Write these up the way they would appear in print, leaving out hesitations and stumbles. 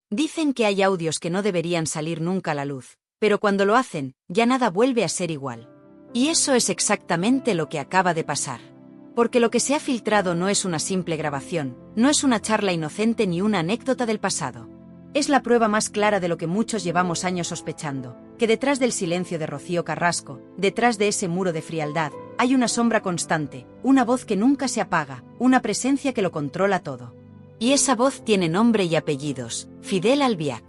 Dicen que hay audios que no deberían salir nunca a la luz, pero cuando lo hacen, ya nada vuelve a ser igual. Y eso es exactamente lo que acaba de pasar. Porque lo que se ha filtrado no es una simple grabación, no es una charla inocente ni una anécdota del pasado. Es la prueba más clara de lo que muchos llevamos años sospechando, que detrás del silencio de Rocío Carrasco, detrás de ese muro de frialdad, hay una sombra constante, una voz que nunca se apaga, una presencia que lo controla todo. Y esa voz tiene nombre y apellidos: Fidel Albiac.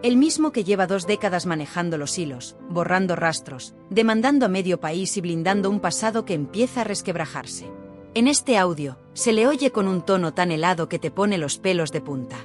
El mismo que lleva 2 décadas manejando los hilos, borrando rastros, demandando a medio país y blindando un pasado que empieza a resquebrajarse. En este audio, se le oye con un tono tan helado que te pone los pelos de punta.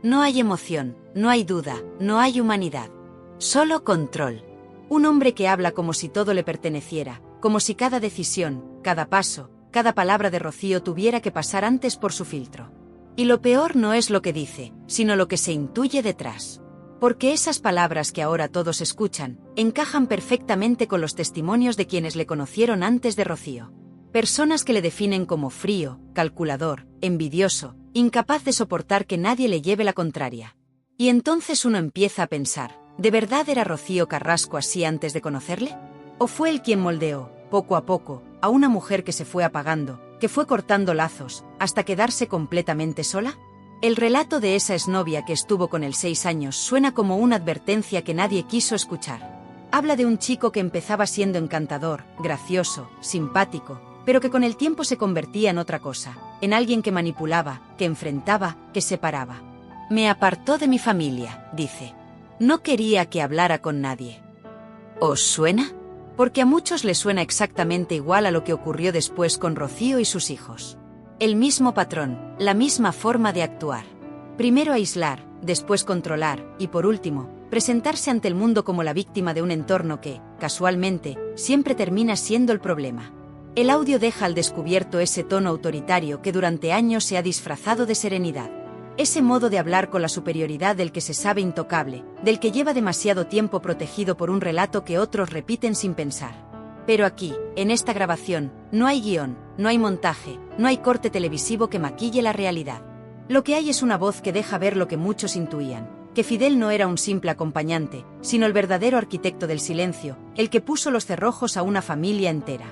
No hay emoción, no hay duda, no hay humanidad. Solo control. Un hombre que habla como si todo le perteneciera, como si cada decisión, cada paso, cada palabra de Rocío tuviera que pasar antes por su filtro. Y lo peor no es lo que dice, sino lo que se intuye detrás. Porque esas palabras que ahora todos escuchan, encajan perfectamente con los testimonios de quienes le conocieron antes de Rocío. Personas que le definen como frío, calculador, envidioso, incapaz de soportar que nadie le lleve la contraria. Y entonces uno empieza a pensar, ¿de verdad era Rocío Carrasco así antes de conocerle? ¿O fue él quien moldeó, poco a poco, a una mujer que se fue apagando, que fue cortando lazos, hasta quedarse completamente sola? El relato de esa exnovia que estuvo con él 6 años suena como una advertencia que nadie quiso escuchar. Habla de un chico que empezaba siendo encantador, gracioso, simpático, pero que con el tiempo se convertía en otra cosa, en alguien que manipulaba, que enfrentaba, que separaba. Me apartó de mi familia, dice. No quería que hablara con nadie. ¿Os suena? Porque a muchos les suena exactamente igual a lo que ocurrió después con Rocío y sus hijos. El mismo patrón, la misma forma de actuar. Primero aislar, después controlar, y por último, presentarse ante el mundo como la víctima de un entorno que, casualmente, siempre termina siendo el problema. El audio deja al descubierto ese tono autoritario que durante años se ha disfrazado de serenidad. Ese modo de hablar con la superioridad del que se sabe intocable, del que lleva demasiado tiempo protegido por un relato que otros repiten sin pensar. Pero aquí, en esta grabación, no hay guión, no hay montaje, no hay corte televisivo que maquille la realidad. Lo que hay es una voz que deja ver lo que muchos intuían, que Fidel no era un simple acompañante, sino el verdadero arquitecto del silencio, el que puso los cerrojos a una familia entera.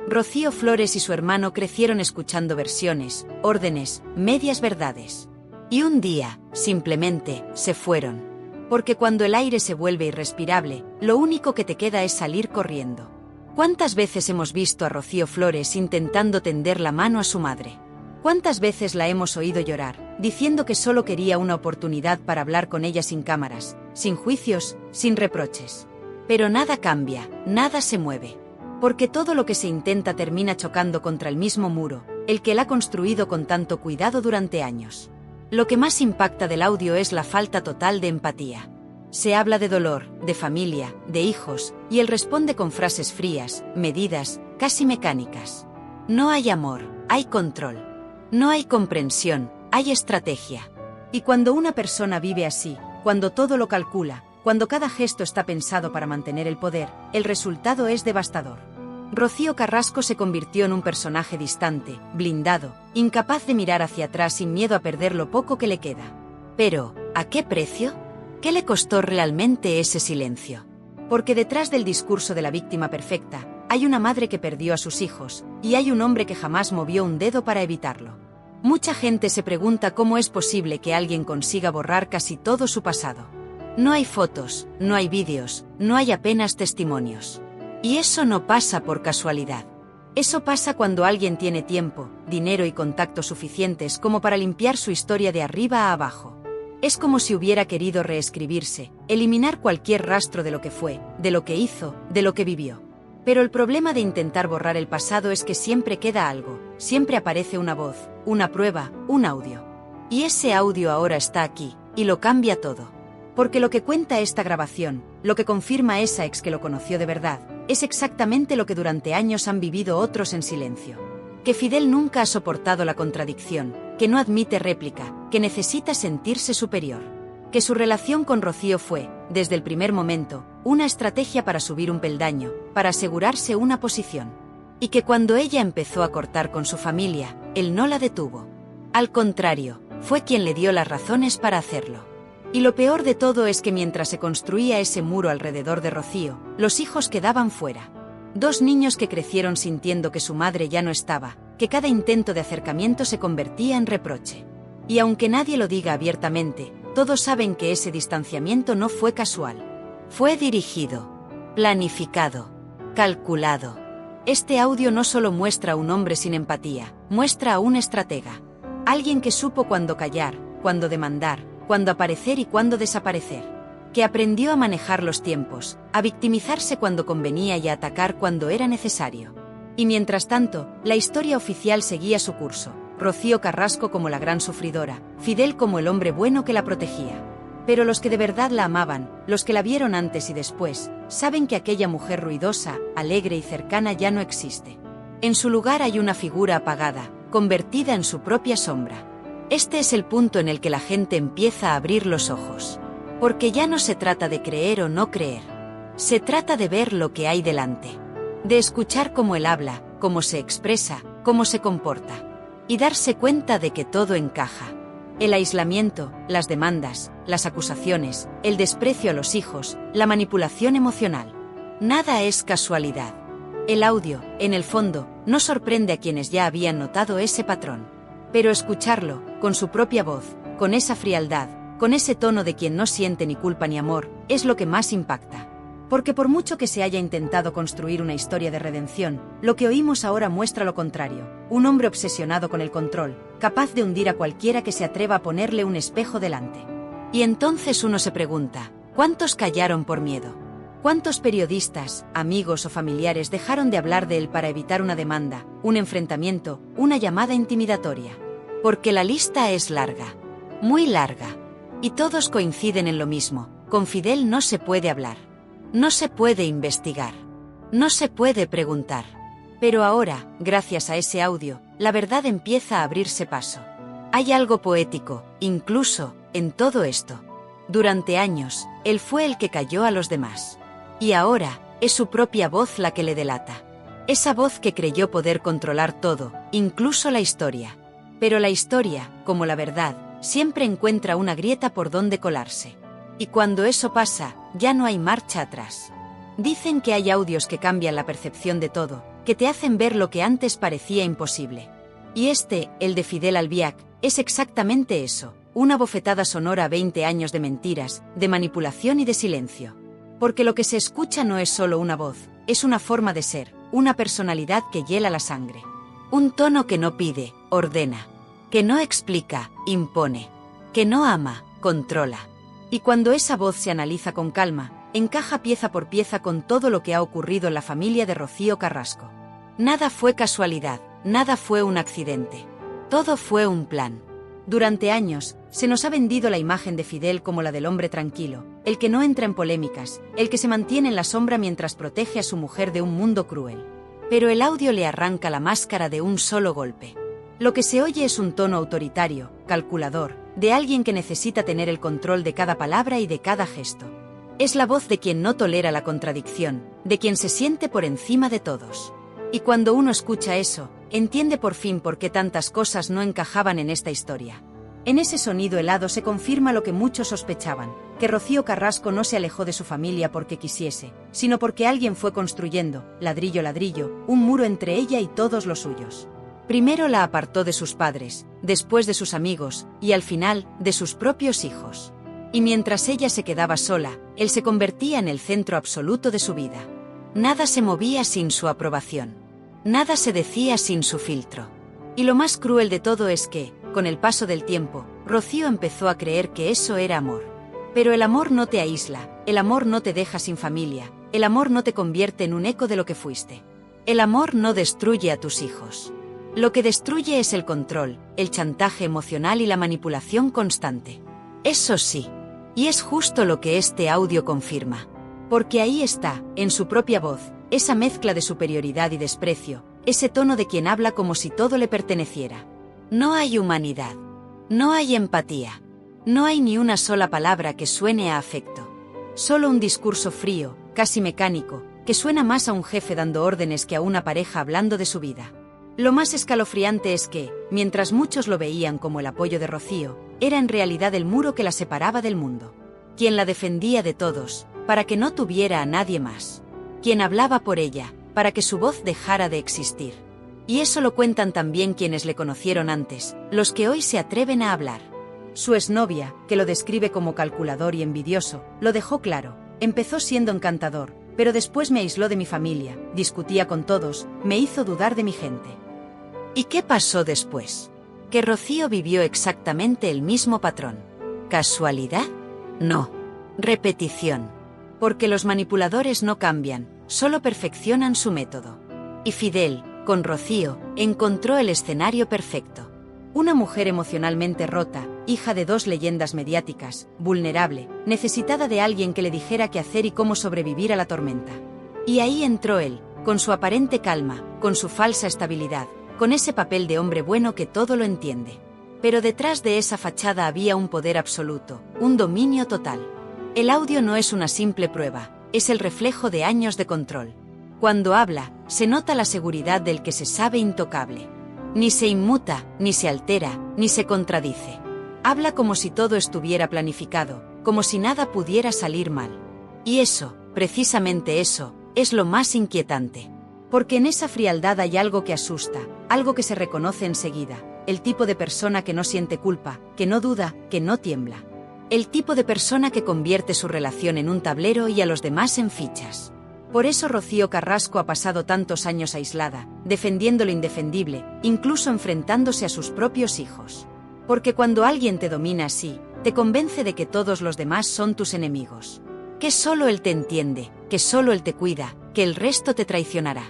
Rocío Flores y su hermano crecieron escuchando versiones, órdenes, medias verdades. Y un día, simplemente, se fueron. Porque cuando el aire se vuelve irrespirable, lo único que te queda es salir corriendo. ¿Cuántas veces hemos visto a Rocío Flores intentando tender la mano a su madre? ¿Cuántas veces la hemos oído llorar, diciendo que solo quería una oportunidad para hablar con ella sin cámaras, sin juicios, sin reproches? Pero nada cambia, nada se mueve. Porque todo lo que se intenta termina chocando contra el mismo muro, el que él ha construido con tanto cuidado durante años. Lo que más impacta del audio es la falta total de empatía. Se habla de dolor, de familia, de hijos, y él responde con frases frías, medidas, casi mecánicas. No hay amor, hay control. No hay comprensión, hay estrategia. Y cuando una persona vive así, cuando todo lo calcula, cuando cada gesto está pensado para mantener el poder, el resultado es devastador. Rocío Carrasco se convirtió en un personaje distante, blindado, incapaz de mirar hacia atrás sin miedo a perder lo poco que le queda. Pero, ¿a qué precio? ¿Qué le costó realmente ese silencio? Porque detrás del discurso de la víctima perfecta, hay una madre que perdió a sus hijos, y hay un hombre que jamás movió un dedo para evitarlo. Mucha gente se pregunta cómo es posible que alguien consiga borrar casi todo su pasado. No hay fotos, no hay vídeos, no hay apenas testimonios. Y eso no pasa por casualidad. Eso pasa cuando alguien tiene tiempo, dinero y contactos suficientes como para limpiar su historia de arriba a abajo. Es como si hubiera querido reescribirse, eliminar cualquier rastro de lo que fue, de lo que hizo, de lo que vivió. Pero el problema de intentar borrar el pasado es que siempre queda algo, siempre aparece una voz, una prueba, un audio. Y ese audio ahora está aquí, y lo cambia todo. Porque lo que cuenta esta grabación, lo que confirma esa ex que lo conoció de verdad, es exactamente lo que durante años han vivido otros en silencio. Que Fidel nunca ha soportado la contradicción, que no admite réplica, que necesita sentirse superior. Que su relación con Rocío fue, desde el primer momento, una estrategia para subir un peldaño, para asegurarse una posición. Y que cuando ella empezó a cortar con su familia, él no la detuvo. Al contrario, fue quien le dio las razones para hacerlo. Y lo peor de todo es que mientras se construía ese muro alrededor de Rocío, los hijos quedaban fuera. 2 niños que crecieron sintiendo que su madre ya no estaba, que cada intento de acercamiento se convertía en reproche. Y aunque nadie lo diga abiertamente, todos saben que ese distanciamiento no fue casual. Fue dirigido, planificado, calculado. Este audio no solo muestra a un hombre sin empatía, muestra a un estratega. Alguien que supo cuándo callar, cuándo demandar, cuándo aparecer y cuándo desaparecer. Que aprendió a manejar los tiempos, a victimizarse cuando convenía y a atacar cuando era necesario. Y mientras tanto, la historia oficial seguía su curso. Rocío Carrasco como la gran sufridora, Fidel como el hombre bueno que la protegía. Pero los que de verdad la amaban, los que la vieron antes y después, saben que aquella mujer ruidosa, alegre y cercana ya no existe. En su lugar hay una figura apagada, convertida en su propia sombra. Este es el punto en el que la gente empieza a abrir los ojos. Porque ya no se trata de creer o no creer. Se trata de ver lo que hay delante. De escuchar cómo él habla, cómo se expresa, cómo se comporta. Y darse cuenta de que todo encaja. El aislamiento, las demandas, las acusaciones, el desprecio a los hijos, la manipulación emocional. Nada es casualidad. El audio, en el fondo, no sorprende a quienes ya habían notado ese patrón. Pero escucharlo, con su propia voz, con esa frialdad, con ese tono de quien no siente ni culpa ni amor, es lo que más impacta. Porque por mucho que se haya intentado construir una historia de redención, lo que oímos ahora muestra lo contrario, un hombre obsesionado con el control, capaz de hundir a cualquiera que se atreva a ponerle un espejo delante. Y entonces uno se pregunta, ¿cuántos callaron por miedo? ¿Cuántos periodistas, amigos o familiares dejaron de hablar de él para evitar una demanda, un enfrentamiento, una llamada intimidatoria? Porque la lista es larga, muy larga. Y todos coinciden en lo mismo, con Fidel no se puede hablar. No se puede investigar. No se puede preguntar. Pero ahora, gracias a ese audio, la verdad empieza a abrirse paso. Hay algo poético, incluso, en todo esto. Durante años, él fue el que calló a los demás. Y ahora, es su propia voz la que le delata. Esa voz que creyó poder controlar todo, incluso la historia. Pero la historia, como la verdad, siempre encuentra una grieta por donde colarse. Y cuando eso pasa, ya no hay marcha atrás. Dicen que hay audios que cambian la percepción de todo, que te hacen ver lo que antes parecía imposible. Y este, el de Fidel Albiac, es exactamente eso, una bofetada sonora a 20 años de mentiras, de manipulación y de silencio. Porque lo que se escucha no es solo una voz, es una forma de ser, una personalidad que hiela la sangre. Un tono que no pide, ordena. Que no explica, impone. Que no ama, controla. Y cuando esa voz se analiza con calma, encaja pieza por pieza con todo lo que ha ocurrido en la familia de Rocío Carrasco. Nada fue casualidad, nada fue un accidente. Todo fue un plan. Durante años, se nos ha vendido la imagen de Fidel como la del hombre tranquilo, el que no entra en polémicas, el que se mantiene en la sombra mientras protege a su mujer de un mundo cruel. Pero el audio le arranca la máscara de un solo golpe. Lo que se oye es un tono autoritario, calculador, de alguien que necesita tener el control de cada palabra y de cada gesto. Es la voz de quien no tolera la contradicción, de quien se siente por encima de todos. Y cuando uno escucha eso, entiende por fin por qué tantas cosas no encajaban en esta historia. En ese sonido helado se confirma lo que muchos sospechaban, que Rocío Carrasco no se alejó de su familia porque quisiese, sino porque alguien fue construyendo, ladrillo a ladrillo, un muro entre ella y todos los suyos. Primero la apartó de sus padres, después de sus amigos, y al final, de sus propios hijos. Y mientras ella se quedaba sola, él se convertía en el centro absoluto de su vida. Nada se movía sin su aprobación. Nada se decía sin su filtro. Y lo más cruel de todo es que, con el paso del tiempo, Rocío empezó a creer que eso era amor. Pero el amor no te aísla, el amor no te deja sin familia, el amor no te convierte en un eco de lo que fuiste. El amor no destruye a tus hijos. Lo que destruye es el control, el chantaje emocional y la manipulación constante. Eso sí. Y es justo lo que este audio confirma. Porque ahí está, en su propia voz, esa mezcla de superioridad y desprecio, ese tono de quien habla como si todo le perteneciera. No hay humanidad. No hay empatía. No hay ni una sola palabra que suene a afecto. Solo un discurso frío, casi mecánico, que suena más a un jefe dando órdenes que a una pareja hablando de su vida. Lo más escalofriante es que, mientras muchos lo veían como el apoyo de Rocío, era en realidad el muro que la separaba del mundo. Quien la defendía de todos, para que no tuviera a nadie más. Quien hablaba por ella, para que su voz dejara de existir. Y eso lo cuentan también quienes le conocieron antes, los que hoy se atreven a hablar. Su exnovia, que lo describe como calculador y envidioso, lo dejó claro. Empezó siendo encantador, pero después me aisló de mi familia, discutía con todos, me hizo dudar de mi gente. ¿Y qué pasó después? Que Rocío vivió exactamente el mismo patrón. ¿Casualidad? No. Repetición. Porque los manipuladores no cambian, solo perfeccionan su método. Y Fidel, con Rocío, encontró el escenario perfecto. Una mujer emocionalmente rota, hija de 2 leyendas mediáticas, vulnerable, necesitada de alguien que le dijera qué hacer y cómo sobrevivir a la tormenta. Y ahí entró él, con su aparente calma, con su falsa estabilidad, con ese papel de hombre bueno que todo lo entiende. Pero detrás de esa fachada había un poder absoluto, un dominio total. El audio no es una simple prueba, es el reflejo de años de control. Cuando habla, se nota la seguridad del que se sabe intocable. Ni se inmuta, ni se altera, ni se contradice. Habla como si todo estuviera planificado, como si nada pudiera salir mal. Y eso, precisamente eso, es lo más inquietante. Porque en esa frialdad hay algo que asusta, algo que se reconoce enseguida, el tipo de persona que no siente culpa, que no duda, que no tiembla. El tipo de persona que convierte su relación en un tablero y a los demás en fichas. Por eso Rocío Carrasco ha pasado tantos años aislada, defendiendo lo indefendible, incluso enfrentándose a sus propios hijos. Porque cuando alguien te domina así, te convence de que todos los demás son tus enemigos. Que solo él te entiende, que solo él te cuida, que el resto te traicionará.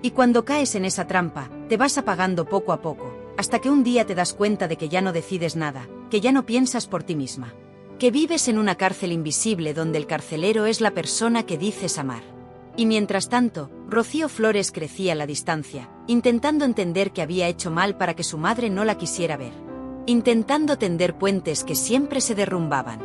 Y cuando caes en esa trampa, te vas apagando poco a poco, hasta que un día te das cuenta de que ya no decides nada, que ya no piensas por ti misma. Que vives en una cárcel invisible donde el carcelero es la persona que dices amar. Y mientras tanto, Rocío Flores crecía a la distancia, intentando entender que había hecho mal para que su madre no la quisiera ver. Intentando tender puentes que siempre se derrumbaban.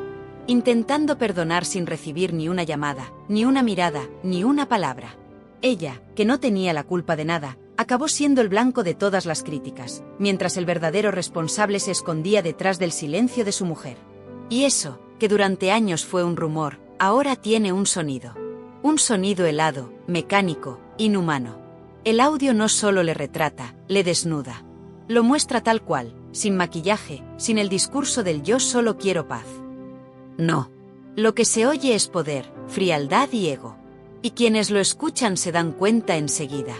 Intentando perdonar sin recibir ni una llamada, ni una mirada, ni una palabra. Ella, que no tenía la culpa de nada, acabó siendo el blanco de todas las críticas, mientras el verdadero responsable se escondía detrás del silencio de su mujer. Y eso, que durante años fue un rumor, ahora tiene un sonido. Un sonido helado, mecánico, inhumano. El audio no solo le retrata, le desnuda. Lo muestra tal cual, sin maquillaje, sin el discurso del yo solo quiero paz. No. Lo que se oye es poder, frialdad y ego. Y quienes lo escuchan se dan cuenta enseguida.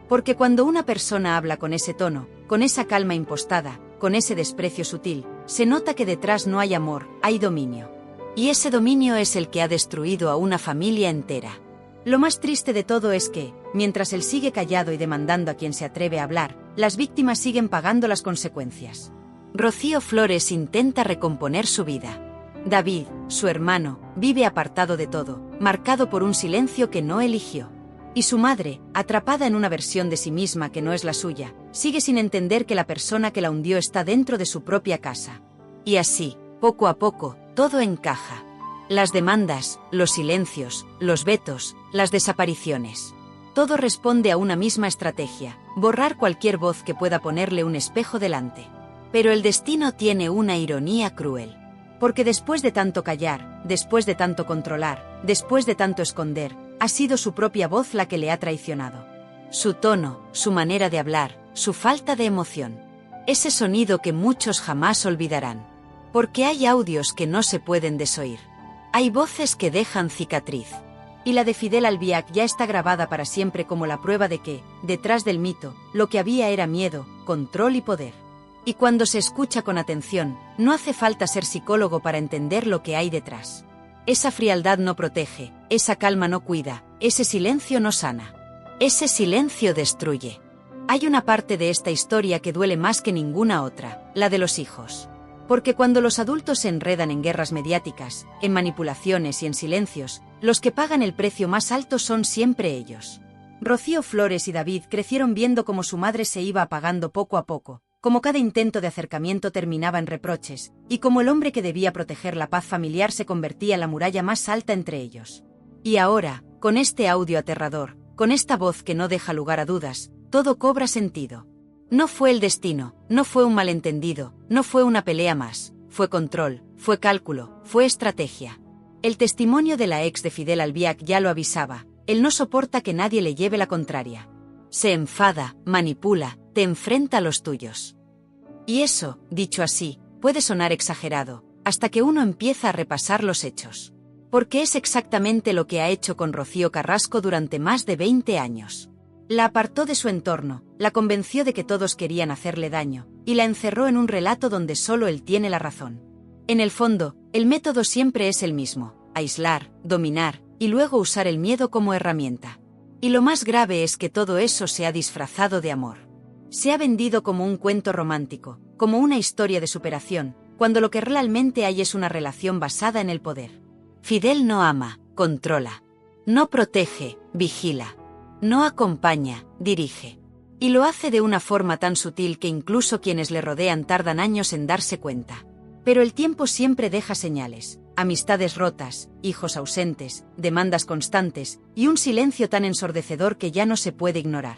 Porque cuando una persona habla con ese tono, con esa calma impostada, con ese desprecio sutil, se nota que detrás no hay amor, hay dominio. Y ese dominio es el que ha destruido a una familia entera. Lo más triste de todo es que, mientras él sigue callado y demandando a quien se atreve a hablar, las víctimas siguen pagando las consecuencias. Rocío Flores intenta recomponer su vida. David, su hermano, vive apartado de todo, marcado por un silencio que no eligió. Y su madre, atrapada en una versión de sí misma que no es la suya, sigue sin entender que la persona que la hundió está dentro de su propia casa. Y así, poco a poco, todo encaja. Las demandas, los silencios, los vetos, las desapariciones. Todo responde a una misma estrategia, borrar cualquier voz que pueda ponerle un espejo delante. Pero el destino tiene una ironía cruel. Porque después de tanto callar, después de tanto controlar, después de tanto esconder, ha sido su propia voz la que le ha traicionado. Su tono, su manera de hablar, su falta de emoción. Ese sonido que muchos jamás olvidarán. Porque hay audios que no se pueden desoír. Hay voces que dejan cicatriz. Y la de Fidel Albiac ya está grabada para siempre como la prueba de que, detrás del mito, lo que había era miedo, control y poder. Y cuando se escucha con atención, no hace falta ser psicólogo para entender lo que hay detrás. Esa frialdad no protege, esa calma no cuida, ese silencio no sana. Ese silencio destruye. Hay una parte de esta historia que duele más que ninguna otra, la de los hijos. Porque cuando los adultos se enredan en guerras mediáticas, en manipulaciones y en silencios, los que pagan el precio más alto son siempre ellos. Rocío Flores y David crecieron viendo cómo su madre se iba apagando poco a poco, como cada intento de acercamiento terminaba en reproches, y como el hombre que debía proteger la paz familiar se convertía en la muralla más alta entre ellos. Y ahora, con este audio aterrador, con esta voz que no deja lugar a dudas, todo cobra sentido. No fue el destino, no fue un malentendido, no fue una pelea más, fue control, fue cálculo, fue estrategia. El testimonio de la ex de Fidel Albiac ya lo avisaba, él no soporta que nadie le lleve la contraria. Se enfada, manipula, te enfrenta a los tuyos. Y eso, dicho así, puede sonar exagerado, hasta que uno empieza a repasar los hechos. Porque es exactamente lo que ha hecho con Rocío Carrasco durante más de 20 años. La apartó de su entorno, la convenció de que todos querían hacerle daño, y la encerró en un relato donde solo él tiene la razón. En el fondo, el método siempre es el mismo: aislar, dominar, y luego usar el miedo como herramienta. Y lo más grave es que todo eso se ha disfrazado de amor. Se ha vendido como un cuento romántico, como una historia de superación, cuando lo que realmente hay es una relación basada en el poder. Fidel no ama, controla. No protege, vigila. No acompaña, dirige. Y lo hace de una forma tan sutil que incluso quienes le rodean tardan años en darse cuenta. Pero el tiempo siempre deja señales: amistades rotas, hijos ausentes, demandas constantes, y un silencio tan ensordecedor que ya no se puede ignorar.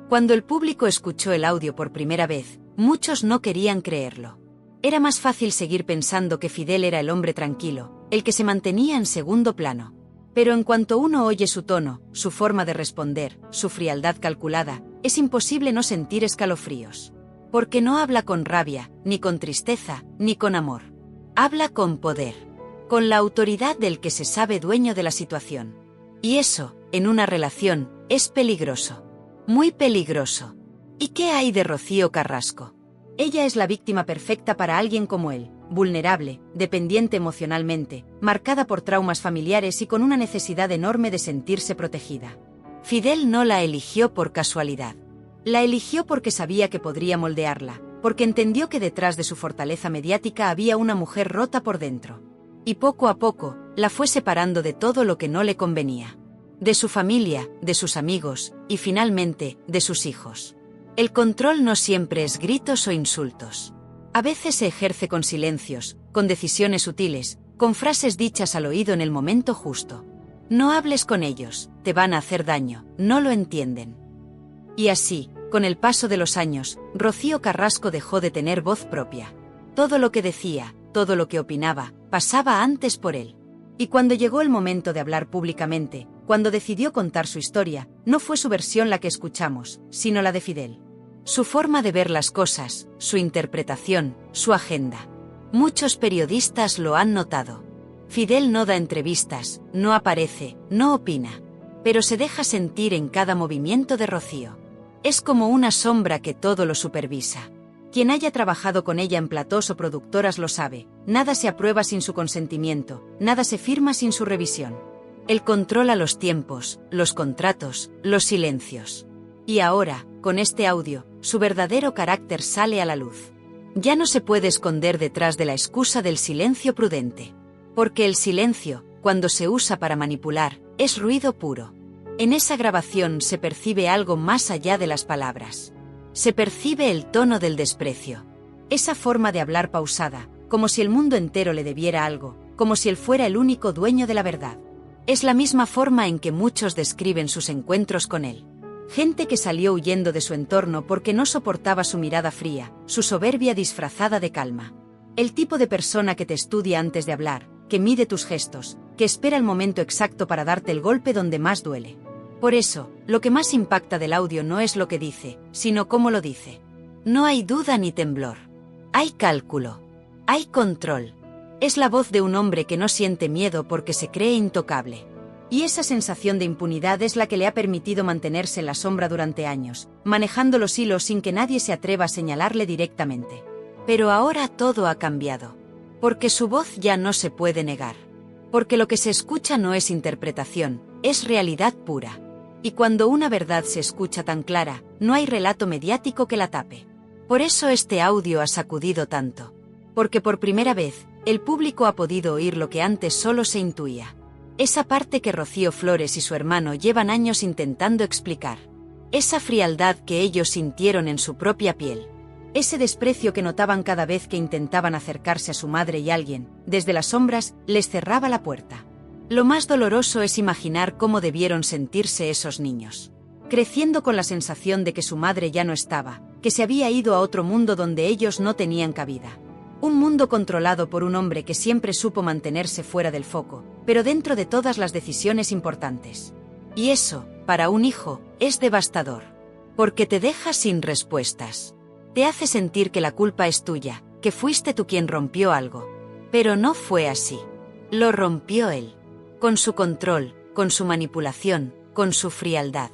Cuando el público escuchó el audio por primera vez, muchos no querían creerlo. Era más fácil seguir pensando que Fidel era el hombre tranquilo, el que se mantenía en segundo plano. Pero en cuanto uno oye su tono, su forma de responder, su frialdad calculada, es imposible no sentir escalofríos. Porque no habla con rabia, ni con tristeza, ni con amor. Habla con poder. Con la autoridad del que se sabe dueño de la situación. Y eso, en una relación, es peligroso. Muy peligroso. ¿Y qué hay de Rocío Carrasco? Ella es la víctima perfecta para alguien como él, vulnerable, dependiente emocionalmente, marcada por traumas familiares y con una necesidad enorme de sentirse protegida. Fidel no la eligió por casualidad. La eligió porque sabía que podría moldearla, porque entendió que detrás de su fortaleza mediática había una mujer rota por dentro. Y poco a poco, la fue separando de todo lo que no le convenía. De su familia, de sus amigos, y finalmente, de sus hijos. El control no siempre es gritos o insultos. A veces se ejerce con silencios, con decisiones sutiles, con frases dichas al oído en el momento justo. No hables con ellos, te van a hacer daño, no lo entienden. Y así, con el paso de los años, Rocío Carrasco dejó de tener voz propia. Todo lo que decía, todo lo que opinaba, pasaba antes por él. Y cuando llegó el momento de hablar públicamente, cuando decidió contar su historia, no fue su versión la que escuchamos, sino la de Fidel. Su forma de ver las cosas, su interpretación, su agenda. Muchos periodistas lo han notado. Fidel no da entrevistas, no aparece, no opina. Pero se deja sentir en cada movimiento de Rocío. Es como una sombra que todo lo supervisa. Quien haya trabajado con ella en platós o productoras lo sabe, nada se aprueba sin su consentimiento, nada se firma sin su revisión. Él controla los tiempos, los contratos, los silencios. Y ahora, con este audio, su verdadero carácter sale a la luz. Ya no se puede esconder detrás de la excusa del silencio prudente. Porque el silencio, cuando se usa para manipular, es ruido puro. En esa grabación se percibe algo más allá de las palabras. Se percibe el tono del desprecio. Esa forma de hablar pausada, como si el mundo entero le debiera algo, como si él fuera el único dueño de la verdad. Es la misma forma en que muchos describen sus encuentros con él. Gente que salió huyendo de su entorno porque no soportaba su mirada fría, su soberbia disfrazada de calma. El tipo de persona que te estudia antes de hablar, que mide tus gestos, que espera el momento exacto para darte el golpe donde más duele. Por eso, lo que más impacta del audio no es lo que dice, sino cómo lo dice. No hay duda ni temblor. Hay cálculo. Hay control. Es la voz de un hombre que no siente miedo porque se cree intocable. Y esa sensación de impunidad es la que le ha permitido mantenerse en la sombra durante años, manejando los hilos sin que nadie se atreva a señalarle directamente. Pero ahora todo ha cambiado. Porque su voz ya no se puede negar. Porque lo que se escucha no es interpretación, es realidad pura. Y cuando una verdad se escucha tan clara, no hay relato mediático que la tape. Por eso este audio ha sacudido tanto. Porque por primera vez, el público ha podido oír lo que antes solo se intuía. Esa parte que Rocío Flores y su hermano llevan años intentando explicar. Esa frialdad que ellos sintieron en su propia piel. Ese desprecio que notaban cada vez que intentaban acercarse a su madre y alguien, desde las sombras, les cerraba la puerta. Lo más doloroso es imaginar cómo debieron sentirse esos niños. Creciendo con la sensación de que su madre ya no estaba, que se había ido a otro mundo donde ellos no tenían cabida. Un mundo controlado por un hombre que siempre supo mantenerse fuera del foco, pero dentro de todas las decisiones importantes. Y eso, para un hijo, es devastador. Porque te deja sin respuestas. Te hace sentir que la culpa es tuya, que fuiste tú quien rompió algo. Pero no fue así. Lo rompió él. Con su control, con su manipulación, con su frialdad.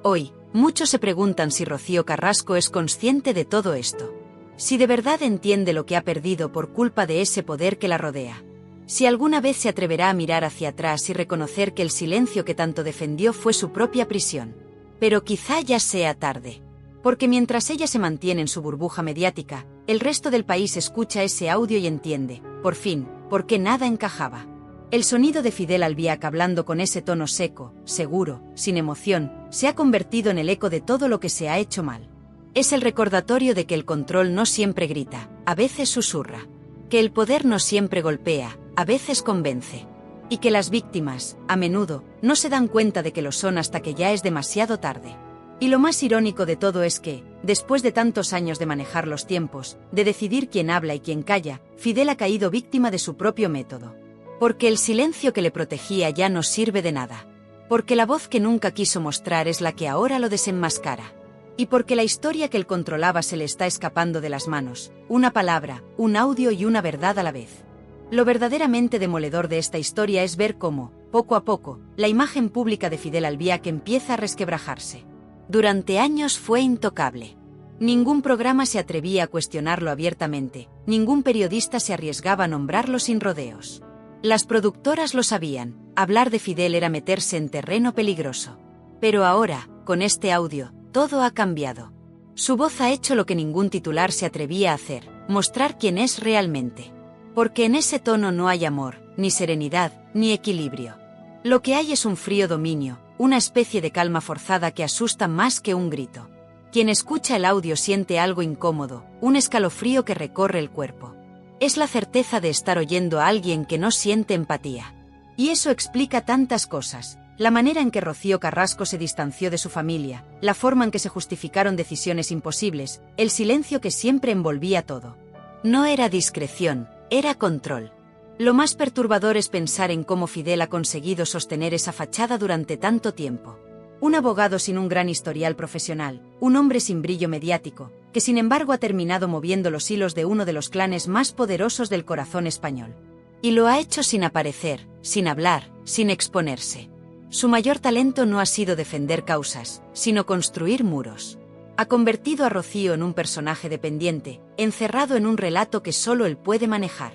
Hoy, muchos se preguntan si Rocío Carrasco es consciente de todo esto. Si de verdad entiende lo que ha perdido por culpa de ese poder que la rodea. Si alguna vez se atreverá a mirar hacia atrás y reconocer que el silencio que tanto defendió fue su propia prisión. Pero quizá ya sea tarde. Porque mientras ella se mantiene en su burbuja mediática, el resto del país escucha ese audio y entiende, por fin, por qué nada encajaba. El sonido de Fidel Albiac hablando con ese tono seco, seguro, sin emoción, se ha convertido en el eco de todo lo que se ha hecho mal. Es el recordatorio de que el control no siempre grita, a veces susurra. Que el poder no siempre golpea, a veces convence. Y que las víctimas, a menudo, no se dan cuenta de que lo son hasta que ya es demasiado tarde. Y lo más irónico de todo es que, después de tantos años de manejar los tiempos, de decidir quién habla y quién calla, Fidel ha caído víctima de su propio método. Porque el silencio que le protegía ya no sirve de nada. Porque la voz que nunca quiso mostrar es la que ahora lo desenmascara. Y porque la historia que él controlaba se le está escapando de las manos, una palabra, un audio y una verdad a la vez. Lo verdaderamente demoledor de esta historia es ver cómo, poco a poco, la imagen pública de Fidel Albiac empieza a resquebrajarse. Durante años fue intocable. Ningún programa se atrevía a cuestionarlo abiertamente, ningún periodista se arriesgaba a nombrarlo sin rodeos. Las productoras lo sabían, hablar de Fidel era meterse en terreno peligroso. Pero ahora, con este audio, todo ha cambiado. Su voz ha hecho lo que ningún titular se atrevía a hacer, mostrar quién es realmente. Porque en ese tono no hay amor, ni serenidad, ni equilibrio. Lo que hay es un frío dominio, una especie de calma forzada que asusta más que un grito. Quien escucha el audio siente algo incómodo, un escalofrío que recorre el cuerpo. Es la certeza de estar oyendo a alguien que no siente empatía. Y eso explica tantas cosas. La manera en que Rocío Carrasco se distanció de su familia, la forma en que se justificaron decisiones imposibles, el silencio que siempre envolvía todo. No era discreción, era control. Lo más perturbador es pensar en cómo Fidel ha conseguido sostener esa fachada durante tanto tiempo. Un abogado sin un gran historial profesional, un hombre sin brillo mediático, que sin embargo ha terminado moviendo los hilos de uno de los clanes más poderosos del corazón español. Y lo ha hecho sin aparecer, sin hablar, sin exponerse. Su mayor talento no ha sido defender causas, sino construir muros. Ha convertido a Rocío en un personaje dependiente, encerrado en un relato que solo él puede manejar.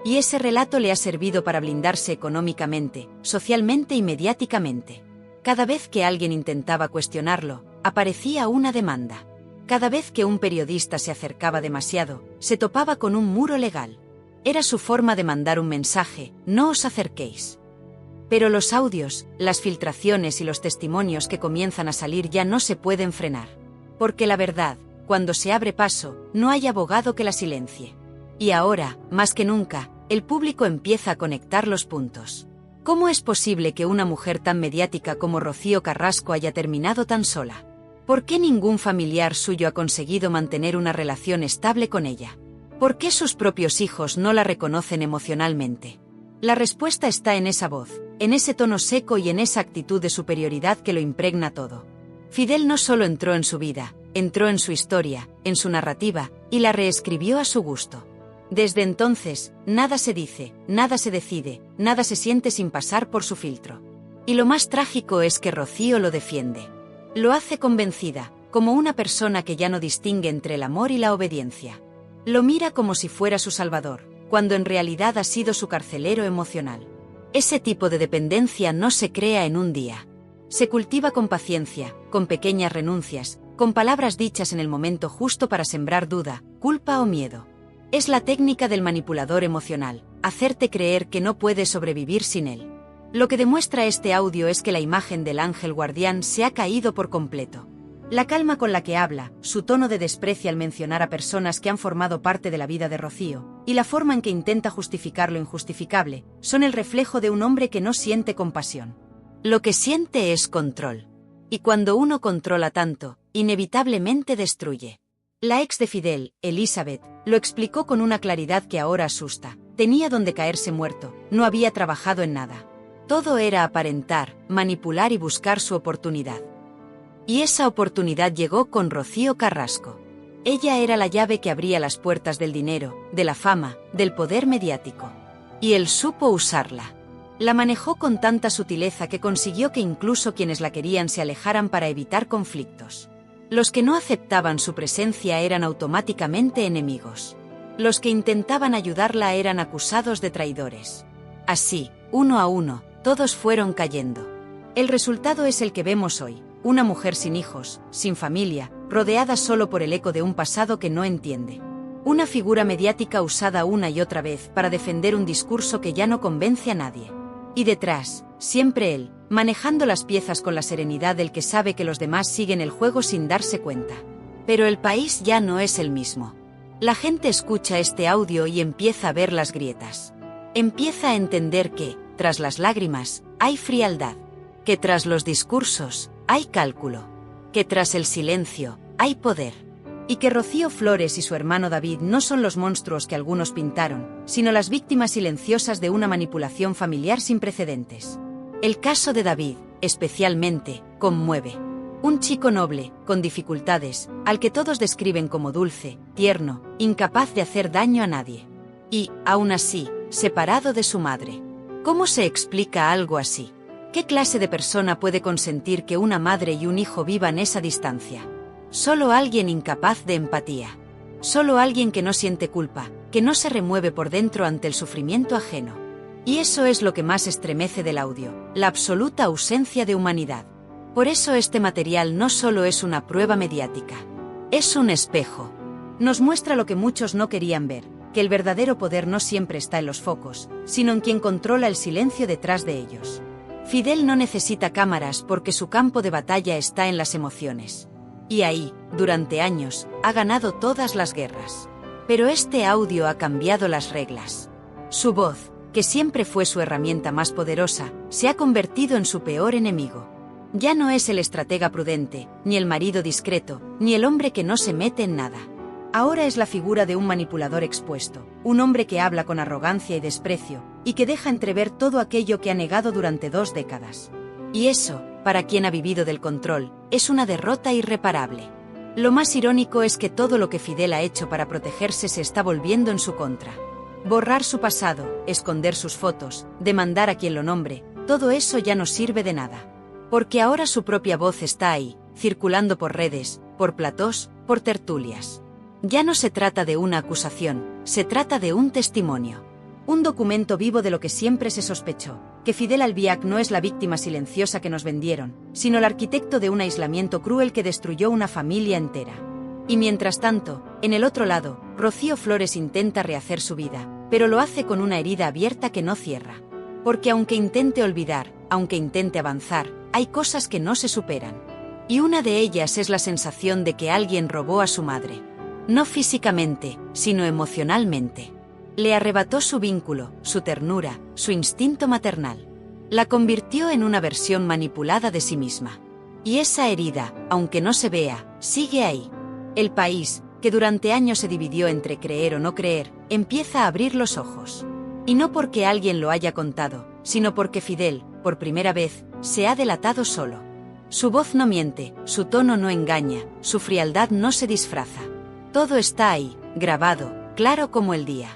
Y ese relato le ha servido para blindarse económicamente, socialmente y mediáticamente. Cada vez que alguien intentaba cuestionarlo, aparecía una demanda. Cada vez que un periodista se acercaba demasiado, se topaba con un muro legal. Era su forma de mandar un mensaje: no os acerquéis. Pero los audios, las filtraciones y los testimonios que comienzan a salir ya no se pueden frenar. Porque la verdad, cuando se abre paso, no hay abogado que la silencie. Y ahora, más que nunca, el público empieza a conectar los puntos. ¿Cómo es posible que una mujer tan mediática como Rocío Carrasco haya terminado tan sola? ¿Por qué ningún familiar suyo ha conseguido mantener una relación estable con ella? ¿Por qué sus propios hijos no la reconocen emocionalmente? La respuesta está en esa voz, en ese tono seco y en esa actitud de superioridad que lo impregna todo. Fidel no solo entró en su vida, entró en su historia, en su narrativa, y la reescribió a su gusto. Desde entonces, nada se dice, nada se decide, nada se siente sin pasar por su filtro. Y lo más trágico es que Rocío lo defiende. Lo hace convencida, como una persona que ya no distingue entre el amor y la obediencia. Lo mira como si fuera su salvador, cuando en realidad ha sido su carcelero emocional. Ese tipo de dependencia no se crea en un día. Se cultiva con paciencia, con pequeñas renuncias, con palabras dichas en el momento justo para sembrar duda, culpa o miedo. Es la técnica del manipulador emocional, hacerte creer que no puedes sobrevivir sin él. Lo que demuestra este audio es que la imagen del ángel guardián se ha caído por completo. La calma con la que habla, su tono de desprecio al mencionar a personas que han formado parte de la vida de Rocío, y la forma en que intenta justificar lo injustificable, son el reflejo de un hombre que no siente compasión. Lo que siente es control. Y cuando uno controla tanto, inevitablemente destruye. La ex de Fidel, Elizabeth, lo explicó con una claridad que ahora asusta. Tenía donde caerse muerto, no había trabajado en nada. Todo era aparentar, manipular y buscar su oportunidad. Y esa oportunidad llegó con Rocío Carrasco. Ella era la llave que abría las puertas del dinero, de la fama, del poder mediático. Y él supo usarla. La manejó con tanta sutileza que consiguió que incluso quienes la querían se alejaran para evitar conflictos. Los que no aceptaban su presencia eran automáticamente enemigos. Los que intentaban ayudarla eran acusados de traidores. Así, uno a uno, todos fueron cayendo. El resultado es el que vemos hoy, una mujer sin hijos, sin familia, rodeada solo por el eco de un pasado que no entiende. Una figura mediática usada una y otra vez para defender un discurso que ya no convence a nadie. Y detrás, siempre él, manejando las piezas con la serenidad del que sabe que los demás siguen el juego sin darse cuenta. Pero el país ya no es el mismo. La gente escucha este audio y empieza a ver las grietas. Empieza a entender que, tras las lágrimas, hay frialdad. Que tras los discursos, hay cálculo. Que tras el silencio, hay poder. Y que Rocío Flores y su hermano David no son los monstruos que algunos pintaron, sino las víctimas silenciosas de una manipulación familiar sin precedentes. El caso de David, especialmente, conmueve. Un chico noble, con dificultades, al que todos describen como dulce, tierno, incapaz de hacer daño a nadie. Y, aún así, separado de su madre. ¿Cómo se explica algo así? ¿Qué clase de persona puede consentir que una madre y un hijo vivan esa distancia? Solo alguien incapaz de empatía. Solo alguien que no siente culpa, que no se remueve por dentro ante el sufrimiento ajeno. Y eso es lo que más estremece del audio, la absoluta ausencia de humanidad. Por eso este material no solo es una prueba mediática. Es un espejo. Nos muestra lo que muchos no querían ver, que el verdadero poder no siempre está en los focos, sino en quien controla el silencio detrás de ellos. Fidel no necesita cámaras porque su campo de batalla está en las emociones. Y ahí, durante años, ha ganado todas las guerras. Pero este audio ha cambiado las reglas. Su voz, que siempre fue su herramienta más poderosa, se ha convertido en su peor enemigo. Ya no es el estratega prudente, ni el marido discreto, ni el hombre que no se mete en nada. Ahora es la figura de un manipulador expuesto, un hombre que habla con arrogancia y desprecio, y que deja entrever todo aquello que ha negado durante 2 décadas. Y eso, para quien ha vivido del control, es una derrota irreparable. Lo más irónico es que todo lo que Fidel ha hecho para protegerse se está volviendo en su contra. Borrar su pasado, esconder sus fotos, demandar a quien lo nombre, todo eso ya no sirve de nada. Porque ahora su propia voz está ahí, circulando por redes, por platós, por tertulias. Ya no se trata de una acusación, se trata de un testimonio. Un documento vivo de lo que siempre se sospechó, que Fidel Albiac no es la víctima silenciosa que nos vendieron, sino el arquitecto de un aislamiento cruel que destruyó una familia entera. Y mientras tanto, en el otro lado, Rocío Flores intenta rehacer su vida, pero lo hace con una herida abierta que no cierra. Porque aunque intente olvidar, aunque intente avanzar, hay cosas que no se superan. Y una de ellas es la sensación de que alguien robó a su madre. No físicamente, sino emocionalmente. Le arrebató su vínculo, su ternura, su instinto maternal. La convirtió en una versión manipulada de sí misma. Y esa herida, aunque no se vea, sigue ahí. El país, que durante años se dividió entre creer o no creer, empieza a abrir los ojos. Y no porque alguien lo haya contado, sino porque Fidel, por primera vez, se ha delatado solo. Su voz no miente, su tono no engaña, su frialdad no se disfraza. Todo está ahí, grabado, claro como el día.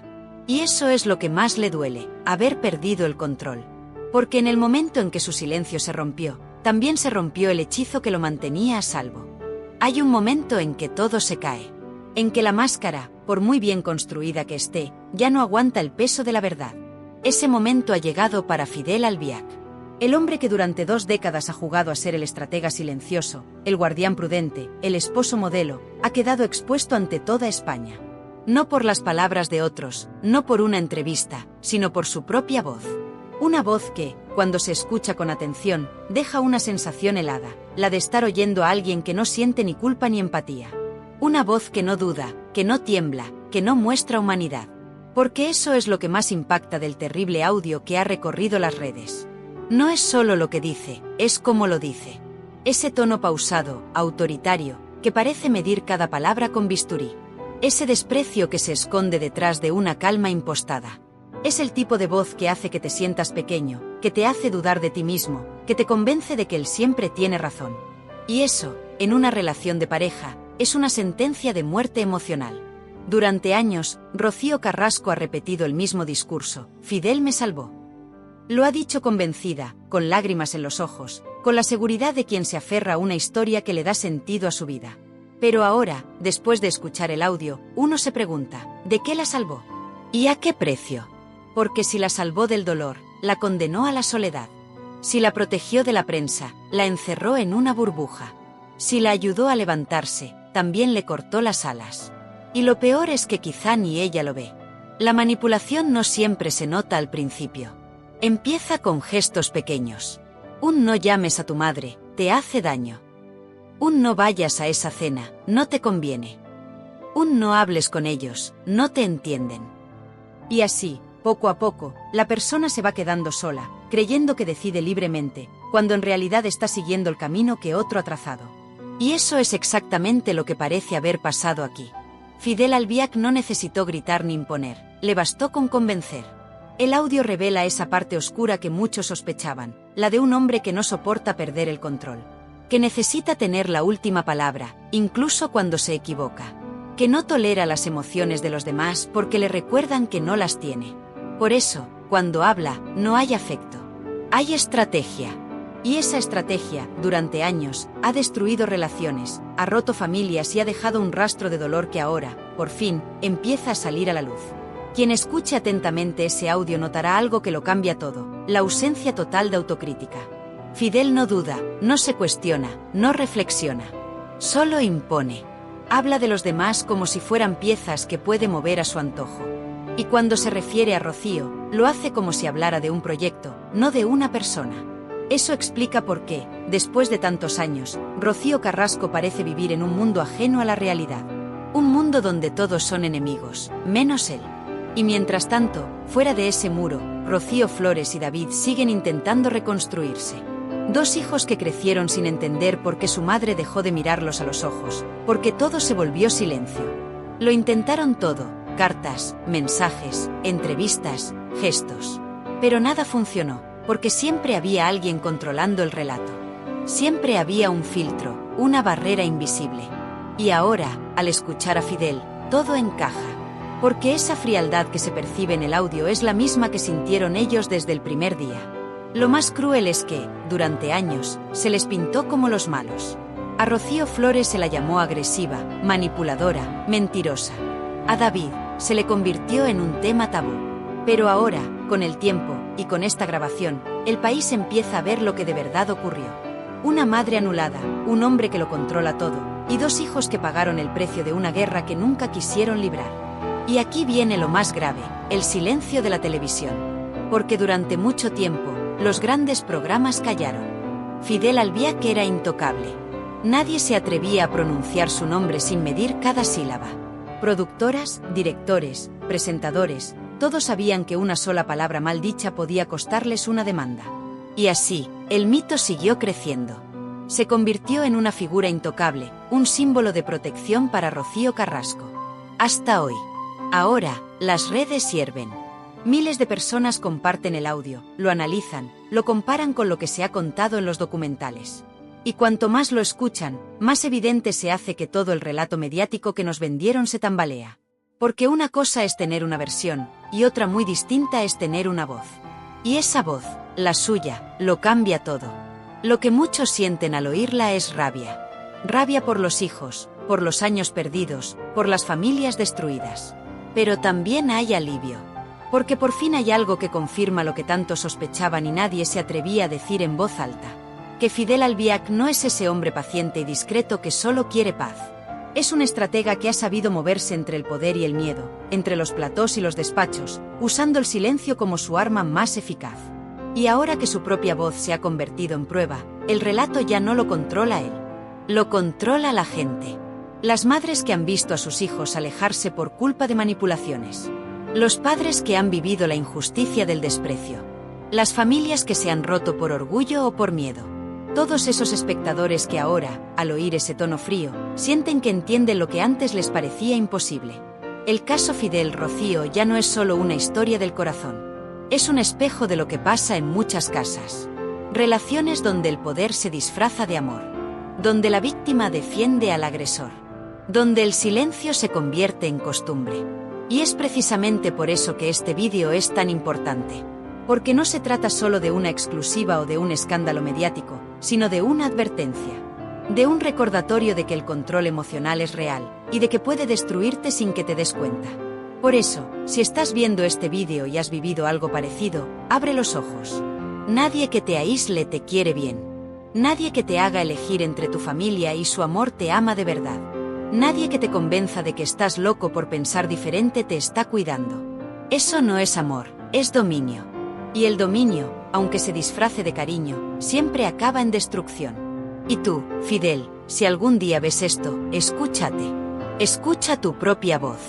Y eso es lo que más le duele, haber perdido el control. Porque en el momento en que su silencio se rompió, también se rompió el hechizo que lo mantenía a salvo. Hay un momento en que todo se cae. En que la máscara, por muy bien construida que esté, ya no aguanta el peso de la verdad. Ese momento ha llegado para Fidel Albiac. El hombre que durante 2 décadas ha jugado a ser el estratega silencioso, el guardián prudente, el esposo modelo, ha quedado expuesto ante toda España. No por las palabras de otros, no por una entrevista, sino por su propia voz. Una voz que, cuando se escucha con atención, deja una sensación helada, la de estar oyendo a alguien que no siente ni culpa ni empatía. Una voz que no duda, que no tiembla, que no muestra humanidad. Porque eso es lo que más impacta del terrible audio que ha recorrido las redes. No es solo lo que dice, es cómo lo dice. Ese tono pausado, autoritario, que parece medir cada palabra con bisturí. Ese desprecio que se esconde detrás de una calma impostada. Es el tipo de voz que hace que te sientas pequeño, que te hace dudar de ti mismo, que te convence de que él siempre tiene razón. Y eso, en una relación de pareja, es una sentencia de muerte emocional. Durante años, Rocío Carrasco ha repetido el mismo discurso: Fidel me salvó. Lo ha dicho convencida, con lágrimas en los ojos, con la seguridad de quien se aferra a una historia que le da sentido a su vida. Pero ahora, después de escuchar el audio, uno se pregunta, ¿de qué la salvó? ¿Y a qué precio? Porque si la salvó del dolor, la condenó a la soledad. Si la protegió de la prensa, la encerró en una burbuja. Si la ayudó a levantarse, también le cortó las alas. Y lo peor es que quizá ni ella lo ve. La manipulación no siempre se nota al principio. Empieza con gestos pequeños. Un no llames a tu madre, te hace daño. Un no vayas a esa cena, no te conviene. Un no hables con ellos, no te entienden. Y así, poco a poco, la persona se va quedando sola, creyendo que decide libremente, cuando en realidad está siguiendo el camino que otro ha trazado. Y eso es exactamente lo que parece haber pasado aquí. Fidel Albiac no necesitó gritar ni imponer, le bastó con convencer. El audio revela esa parte oscura que muchos sospechaban, la de un hombre que no soporta perder el control. Que necesita tener la última palabra, incluso cuando se equivoca. Que no tolera las emociones de los demás porque le recuerdan que no las tiene. Por eso, cuando habla, no hay afecto. Hay estrategia. Y esa estrategia, durante años, ha destruido relaciones, ha roto familias y ha dejado un rastro de dolor que ahora, por fin, empieza a salir a la luz. Quien escuche atentamente ese audio notará algo que lo cambia todo: la ausencia total de autocrítica. Fidel no duda, no se cuestiona, no reflexiona. Solo impone. Habla de los demás como si fueran piezas que puede mover a su antojo. Y cuando se refiere a Rocío, lo hace como si hablara de un proyecto, no de una persona. Eso explica por qué, después de tantos años, Rocío Carrasco parece vivir en un mundo ajeno a la realidad. Un mundo donde todos son enemigos, menos él. Y mientras tanto, fuera de ese muro, Rocío Flores y David siguen intentando reconstruirse. Dos hijos que crecieron sin entender por qué su madre dejó de mirarlos a los ojos, porque todo se volvió silencio. Lo intentaron todo: cartas, mensajes, entrevistas, gestos. Pero nada funcionó, porque siempre había alguien controlando el relato. Siempre había un filtro, una barrera invisible. Y ahora, al escuchar a Fidel, todo encaja. Porque esa frialdad que se percibe en el audio es la misma que sintieron ellos desde el primer día. Lo más cruel es que, durante años, se les pintó como los malos. A Rocío Flores se la llamó agresiva, manipuladora, mentirosa. A David, se le convirtió en un tema tabú. Pero ahora, con el tiempo, y con esta grabación, el país empieza a ver lo que de verdad ocurrió. Una madre anulada, un hombre que lo controla todo, y dos hijos que pagaron el precio de una guerra que nunca quisieron librar. Y aquí viene lo más grave: el silencio de la televisión. Porque durante mucho tiempo, los grandes programas callaron. Fidel Albiac era intocable. Nadie se atrevía a pronunciar su nombre sin medir cada sílaba. Productoras, directores, presentadores, todos sabían que una sola palabra mal dicha podía costarles una demanda. Y así, el mito siguió creciendo. Se convirtió en una figura intocable, un símbolo de protección para Rocío Carrasco. Hasta hoy. Ahora, las redes hierven. Miles de personas comparten el audio, lo analizan, lo comparan con lo que se ha contado en los documentales. Y cuanto más lo escuchan, más evidente se hace que todo el relato mediático que nos vendieron se tambalea. Porque una cosa es tener una versión, y otra muy distinta es tener una voz. Y esa voz, la suya, lo cambia todo. Lo que muchos sienten al oírla es rabia. Rabia por los hijos, por los años perdidos, por las familias destruidas. Pero también hay alivio. Porque por fin hay algo que confirma lo que tanto sospechaban y nadie se atrevía a decir en voz alta. Que Fidel Albiac no es ese hombre paciente y discreto que solo quiere paz. Es un estratega que ha sabido moverse entre el poder y el miedo, entre los platós y los despachos, usando el silencio como su arma más eficaz. Y ahora que su propia voz se ha convertido en prueba, el relato ya no lo controla él. Lo controla la gente. Las madres que han visto a sus hijos alejarse por culpa de manipulaciones. Los padres que han vivido la injusticia del desprecio. Las familias que se han roto por orgullo o por miedo. Todos esos espectadores que ahora, al oír ese tono frío, sienten que entienden lo que antes les parecía imposible. El caso Fidel Rocío ya no es solo una historia del corazón. Es un espejo de lo que pasa en muchas casas. Relaciones donde el poder se disfraza de amor. Donde la víctima defiende al agresor. Donde el silencio se convierte en costumbre. Y es precisamente por eso que este vídeo es tan importante. Porque no se trata solo de una exclusiva o de un escándalo mediático, sino de una advertencia. De un recordatorio de que el control emocional es real, y de que puede destruirte sin que te des cuenta. Por eso, si estás viendo este vídeo y has vivido algo parecido, abre los ojos. Nadie que te aísle te quiere bien. Nadie que te haga elegir entre tu familia y su amor te ama de verdad. Nadie que te convenza de que estás loco por pensar diferente te está cuidando. Eso no es amor, es dominio. Y el dominio, aunque se disfrace de cariño, siempre acaba en destrucción. Y tú, Fidel, si algún día ves esto, escúchate. Escucha tu propia voz.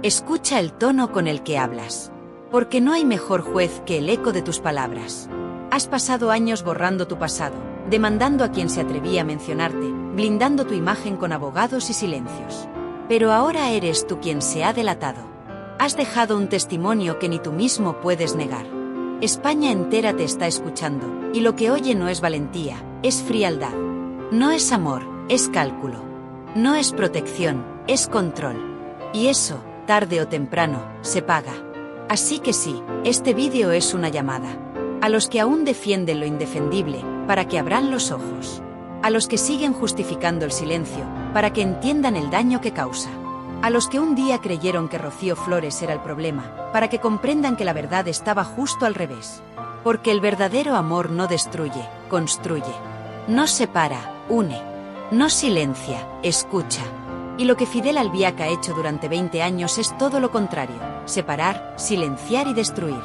Escucha el tono con el que hablas. Porque no hay mejor juez que el eco de tus palabras. Has pasado años borrando tu pasado, demandando a quien se atrevía a mencionarte, blindando tu imagen con abogados y silencios. Pero ahora eres tú quien se ha delatado. Has dejado un testimonio que ni tú mismo puedes negar. España entera te está escuchando, y lo que oye no es valentía, es frialdad. No es amor, es cálculo. No es protección, es control. Y eso, tarde o temprano, se paga. Así que sí, este vídeo es una llamada. A los que aún defienden lo indefendible, para que abran los ojos. A los que siguen justificando el silencio, para que entiendan el daño que causa. A los que un día creyeron que Rocío Flores era el problema, para que comprendan que la verdad estaba justo al revés. Porque el verdadero amor no destruye, construye. No separa, une. No silencia, escucha. Y lo que Fidel Albiac ha hecho durante 20 años es todo lo contrario: separar, silenciar y destruir.